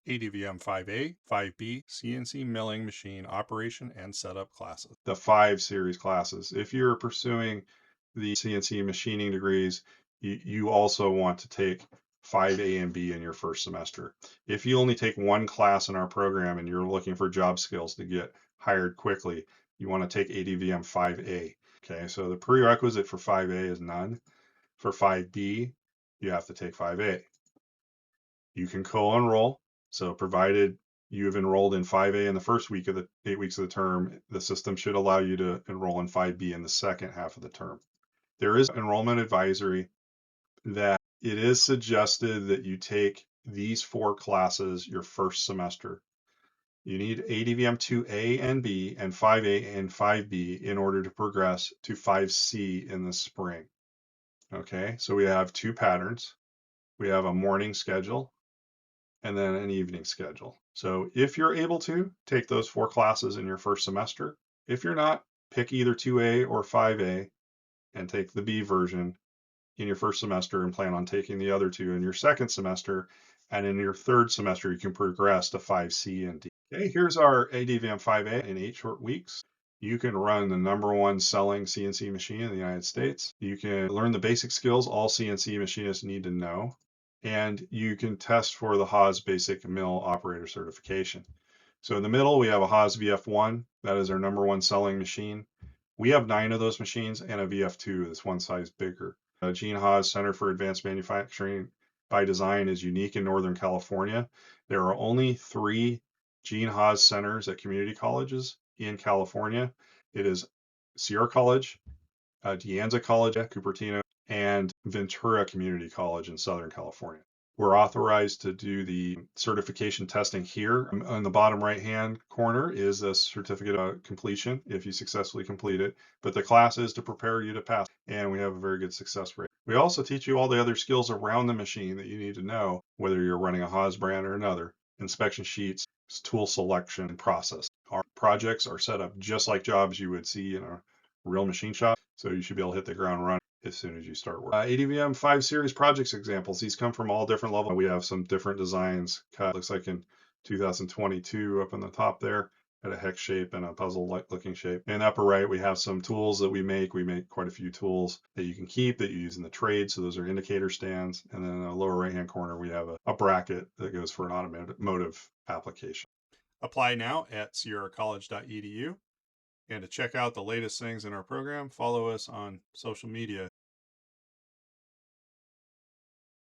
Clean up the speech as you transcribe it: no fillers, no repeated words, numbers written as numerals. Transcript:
ADVM 5A, 5B, CNC milling machine operation and setup classes. The 5 series classes. If you're pursuing the CNC machining degrees, you also want to take 5A and B in your first semester. If you only take one class in our program and you're looking for job skills to get hired quickly, you want to take ADVM 5A. Okay, so the prerequisite for 5A is none. For 5B, you have to take 5A. You can co-enroll. So provided you've enrolled in 5A in the first week of the 8 weeks of the term, the system should allow you to enroll in 5B in the second half of the term. There is enrollment advisory that it is suggested that you take these 4 classes your first semester. You need ADVM 2A and B and 5A and 5B in order to progress to 5C in the spring. Okay, so we have 2 patterns. We have a morning schedule and then an evening schedule. So if you're able to take those 4 classes in your first semester, if you're not, pick either 2A or 5A and take the B version in your first semester and plan on taking the other 2 in your second semester. And in your third semester, you can progress to 5C and D. Okay, here's our ADVM 5A in 8 short weeks. You can run the #1 selling CNC machine in the United States. You can learn the basic skills all CNC machinists need to know. And you can test for the Haas Basic Mill Operator Certification. So in the middle, we have a Haas VF1. That is our #1 selling machine. We have 9 of those machines and a VF2 that's one size bigger. Gene Haas Center for Advanced Manufacturing by Design is unique in Northern California. There are only 3 Gene Haas centers at community colleges in California. It is Sierra College, De Anza College at Cupertino, and Ventura Community College in Southern California. We're authorized to do the certification testing here. On the bottom right-hand corner is a certificate of completion if you successfully complete it, but the class is to prepare you to pass, and we have a very good success rate. We also teach you all the other skills around the machine that you need to know, whether you're running a Haas brand or another, inspection sheets, tool selection, and process. Our projects are set up just like jobs you would see in a real machine shop, so you should be able to hit the ground running as soon as you start work. ADVM 5 series projects examples. These come from all different levels. We have some different designs cut. Looks like in 2022 up in the top there, had a hex shape and a puzzle looking shape. In the upper right, we have some tools that we make. We make quite a few tools that you can keep that you use in the trade. So those are indicator stands. And then in the lower right-hand corner, we have a bracket that goes for an automotive application. Apply now at sierracollege.edu. And to check out the latest things in our program, follow us on social media